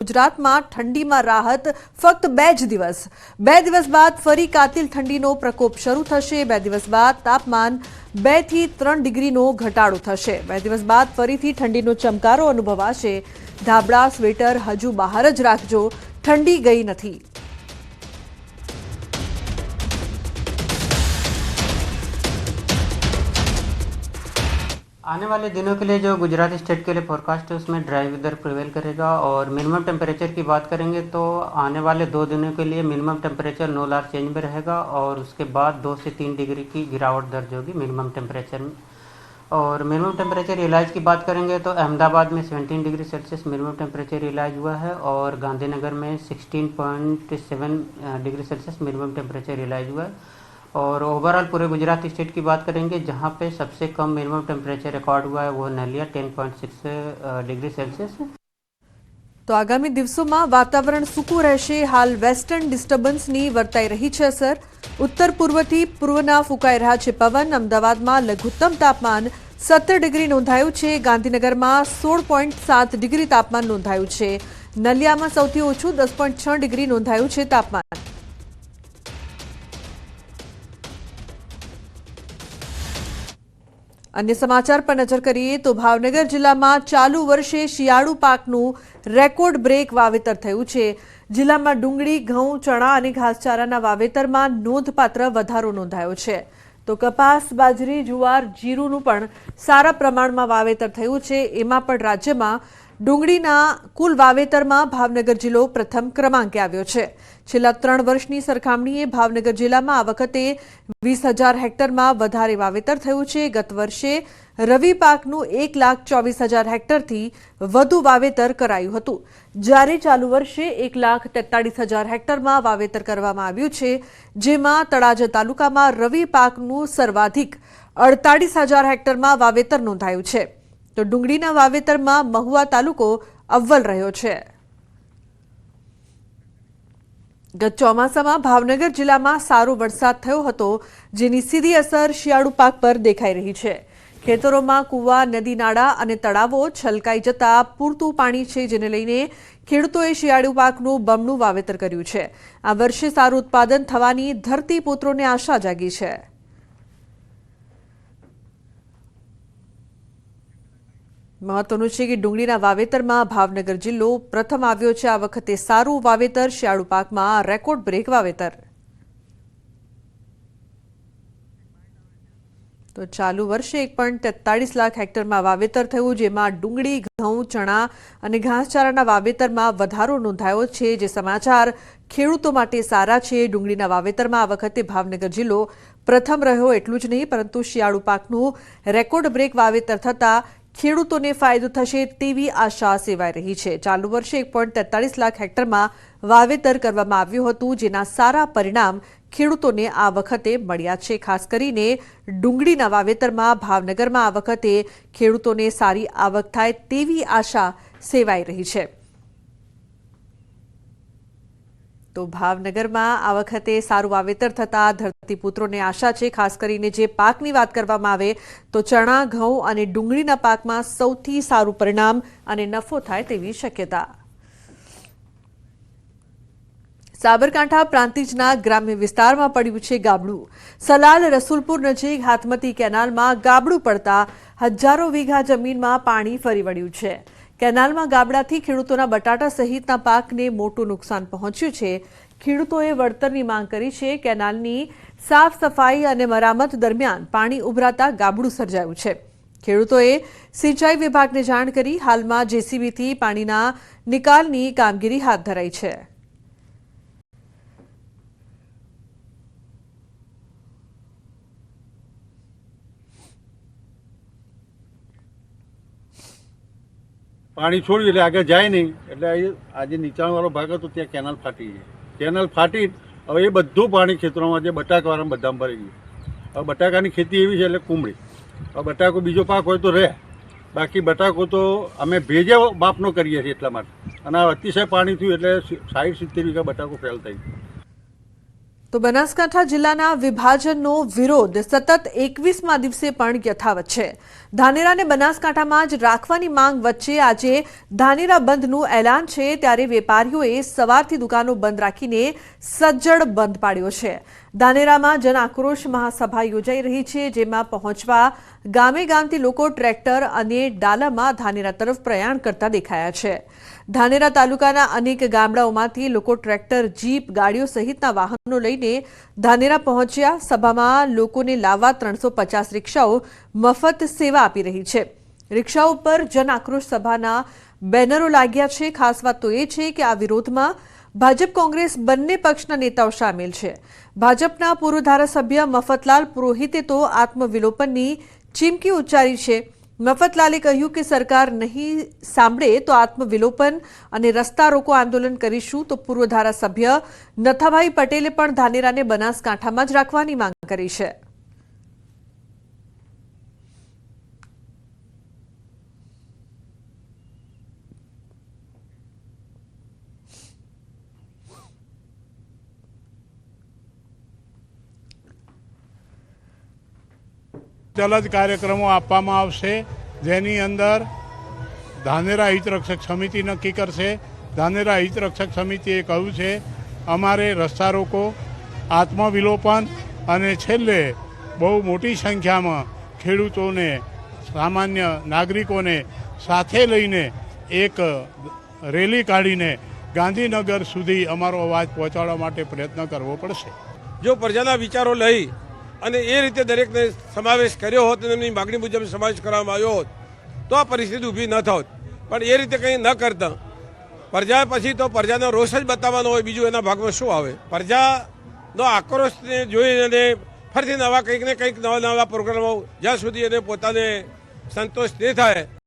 ગુજરાતમાં ઠંડીમાં રાહત ફક્ત બે દિવસ બાદ ફરી કાતિલ ઠંડીનો પ્રકોપ શરૂ થશે। 2 દિવસ બાદ તાપમાન 2 થી 3 ડિગ્રીનો ઘટાડો થશે। 2 દિવસ બાદ ફરીથી ઠંડીનો ચમકારો અનુભવાશે। ધાબળા સ્વેટર હજુ બહાર જ રાખજો, ઠંડી ગઈ નથી। आने वाले दिनों के लिए जो गुजरात स्टेट के लिए फोरकास्ट है उसमें ड्राई वेदर प्रिवेल करेगा। और मिनिमम टेम्परेचर की बात करेंगे तो आने वाले 2 दिनों के लिए minimum temperature no large change में रहेगा और उसके बाद 2 से 3 डिग्री की गिरावट दर्ज होगी मिनिमम टेम्परेचर में। और मिनिमम टेम्परेचर रियलाइज की बात करेंगे तो अहमदाबाद में 17 degree Celsius minimum temperature realize हुआ है और गांधीनगर में 16.7 degree Celsius minimum temperature realize हुआ है। और ओवरऑल पूरे गुजरात स्टेट की बात करेंगे जहां पे सबसे कम मिनिमम टेम्परेचर रिकॉर्ड हुआ है वो नलिया 10.6 डिग्री सेल्सियस है। तो आगामी दिवसों वातावरण सूकू रहेशे। हाल वेस्टर्न डिस्टर्बन्सनी वर्ताई रही छे असर। उत्तर पूर्वथी पूर्वना फूंकाई रह्या छे पवन। अमदावादमां लघुत्तम तापमान 17 डिग्री नोंधायुं छे। गांधीनगरमां 16.7 डिग्री तापमान नोंधायुं छे। नलियामां सौथी ओछुं 10.6 डिग्री नोंधायुं छे तापमान। अन्य समाचार पर नजर करिए तो भावनगर जिला में चालू वर्षे शियाळु पाकनु रेकॉर्ड ब्रेक वावेतर थयुं छे। जिला में डूंगળી, घઉં, चणा और घासचाराना वावेतर में नोंधपात्र वधारो नोंधायो छे। तो कपास, बाजरी, जुवार, जीरुनुं पण सारा प्रमाण में वावेतर थयुं छे। एमां पण राज्य में डूंगળીना कुल वावेतर में भावनगर जिल्लो प्रथम क्रमांके આવ્યો છે। છેલ્લા 3 વર્ષની સરખામણીએ ભાવનગર જિલ્લામાં આ વખતે 20,000 હેક્ટરમાં વધારે વાવેતર થયું છે। ગત વર્ષે રવિ પાકનું 1,24,000 હેક્ટરથી વધુ વાવેતર કરાયું હતું, જ્યારે ચાલુ વર્ષે 1,43,000 હેક્ટરમાં વાવેતર કરવામાં આવ્યું છે, જેમાં તળાજા તાલુકામાં રવિ પાકનું સર્વાધિક 48,000 હેક્ટરમાં વાવેતર નોંધાયું છે। तो डूंगળીના વાવેતરમાં મહુવા તાલુકો અવ્વલ રહ્યો છે। ગત ચોમાસામાં ભાવનગર જિલ્લામાં સારો વરસાદ થયો હતો, જેની સીધી અસર શિયાળુ પાક પર દેખાઈ રહી છે। ખેતરોમાં કુવા, નદી નાળા અને તળાવો છલકાઈ જતા પૂરતું પાણી છે, જેને લઈને ખેડૂતોએ શિયાળુ પાકનું બમણું વાવેતર કર્યું છે। આ વર્ષે સારું ઉત્પાદન થવાની ધરતીપુત્રોને આશા જાગી છે। महत्वनुं छे कि डूंगળીના वावेतरमां भावनगर जिल्लो प्रथम આવ્યો છે। आ वखते सारू वावेतर, शियाळु पाकमां रेकॉर्ड ब्रेक वावेतर। तो चालू वर्षे 1.43 लाख हेक्टरमां वावेतर थयुं, जेमां डूंगળી, घઉં, चणा અને ઘાસચારાના વાવેતરમાં વધારો નોંધાયો છે, જે સમાચાર ખેડૂતો માટે સારા છે। ડુંગળીના વાવેતરમાં આ વખતે ભાવનગર જિલ્લો પ્રથમ રહ્યો। એટલું જ નહીં, પરંતુ શિયાળુ પાકનું રેકોર્ડ બ્રેક વાવેતર થતાં ખેડૂતોને ફાયદો થશે તેવી આશા સેવાઈ રહી છે। ચાલુ વર્ષે 1.43 લાખ હેક્ટરમાં વાવેતર કરવામાં આવ્યું હતું, જેના સારા પરિણામ ખેડૂતોને આ વખતે મળ્યા છે। ખાસ કરીને ડુંગળીના વાવેતરમાં ભાવનગરમાં આ વખતે ખેડૂતોને સારી આવક થાય તેવી આશા સેવાઈ રહી છે। तो भावनगરમાં આ વખતે સારું વાવેતર થતા ધરતીપુત્રોને આશા છે। ખાસ કરીને જે પાકની વાત કરવામાં આવે તો ચણા, ઘઉં અને ડુંગળીના પાકમાં સૌથી સારું પરિણામ અને નફો થાય તેવી શક્યતા। સાબરકાંઠા પ્રાંતિજના ગ્રામ્ય વિસ્તારમાં પડ્યું છે ગાબડું। સલાલ રસુલપુર નજીક હાથમતી કેનાલમાં ગાબડું પડતા હજારો વીઘા જમીનમાં પાણી ફરી વળ્યું છે। કેનાલમાં ગાબડાથી ખેડૂતોના બટાટા સહિતના પાકને મોટું નુકસાન પહોંચ્યું છે। ખેડૂતોએ વળતરની માંગ કરી છે। કેનાલની સાફ સફાઈ અને મરામત દરમિયાન પાણી ઉભરાતા ગાબડું સર્જાયું છે। ખેડૂતોએ સિંચાઈ વિભાગને જાણ કરી હાલમાં જેસીબીથી પાણીના નિકાલની કામગીરી હાથ ધરાઈ છે। પાણી છોડ્યું એટલે આગળ જાય નહીં, એટલે આજે નીચાણવાળો ભાગ હતો ત્યાં કેનાલ ફાટી ગઈ। કેનાલ ફાટી હવે એ બધું પાણી ખેતરોમાં જે બટાકાવાળા બધામાં ભરી ગયું। હવે બટાકાની ખેતી એવી છે એટલે કુમળી। હવે બટાકો બીજો પાક હોય તો રહે, બાકી બટાકો તો અમે ભેજે બાપનો કરીએ છીએ એટલા માટે। અને અતિશય પાણી થયું એટલે 60-70 વીઘા બટાકો ફેલ થઈ। તો બનાસકાંઠા જિલ્લાના વિભાજનનો વિરોધ સતત 21મા દિવસે પણ યથાવત છે। ધાનેરા અને બનાસકાંઠામાં જ રાખવાની માંગ વચ્ચે આજે ધાનેરા બંધનું એલાન છે, ત્યારે વેપારીઓએ સવારથી દુકાનો બંધ રાખીને સજ્જડ બંધ પાડ્યો છે। ધાનેરામાં જન આક્રોશ મહાસભા યોજાઈ રહી છે, જેમાં પહોંચવા ગામે ગામથી લોકો ટ્રેક્ટર અને ડાલામાં ધાનેરા તરફ પ્રયાણ કરતા દેખાયા છે। ધાનેરા તાલુકાના અનેક ગામડાઓમાંથી લોકો ટ્રેક્ટર, જીપ, ગાડીઓ સહિતના વાહનો લઈને ધાનેરા પહોંચ્યા। સભામાં લોકોને લાવવા 350 રિક્ષાઓ મફત સેવા આપી રહી છે। રિક્ષાઓ પર જન આક્રોશ સભાના બેનરો લાગ્યા છે। ખાસ વાત તો એ છે કે આ વિરોધમાં ભાજપ કોંગ્રેસ બંને પક્ષના નેતાઓ સામેલ છે। ભાજપના પૂર્વ ધારાસભ્ય મફતલાલ પુરોહિતે તો આત્મવિલોપનની ચીમકી ઉચ્ચારી છે। મફતલાલે કહ્યું કે સરકાર નહીં સાંભળે તો આત્મવિલોપન અને રસ્તા રોકો આંદોલન કરીશું। તો પૂર્વ ધારાસભ્ય નથાભાઈ પટેલે પણ ધાનેરાને બનાસકાંઠામાં જ રાખવાની માંગ કરી છે। જ કાર્યક્રમો આપવામાં આવશે, જેની અંદર ધાનેરા હિતરક્ષક સમિતિ નક્કી કરશે। ધાનેરા હિતરક્ષક સમિતિએ કહ્યું છે અમારે રસ્તા રોકો, આત્મવિલોપન અને છેલ્લે બહુ મોટી સંખ્યામાં ખેડૂતોને, સામાન્ય નાગરિકોને સાથે લઈને એક રેલી કાઢીને ગાંધીનગર સુધી અમારો અવાજ પહોંચાડવા માટે પ્રયત્ન કરવો પડશે। જો પ્રજાના વિચારો લઈ અને એ રીતે દરેકને સમાવેશ કર્યો હોત અને એમની માગણી મુજબ સમાવેશ કરવામાં આવ્યો હોત તો આ પરિસ્થિતિ ઊભી ન થાત। પણ એ રીતે કંઈ ન કરતા પ્રજા પછી તો પ્રજાનો રોષ જ બતાવવાનો હોય, બીજું એના ભાગમાં શું આવે? પ્રજાનો આક્રોશને જોઈ અને ફરીથી નવા કંઈક ને કંઈક નવા પ્રોગ્રામો જ્યાં સુધી એને પોતાને સંતોષ ન થાય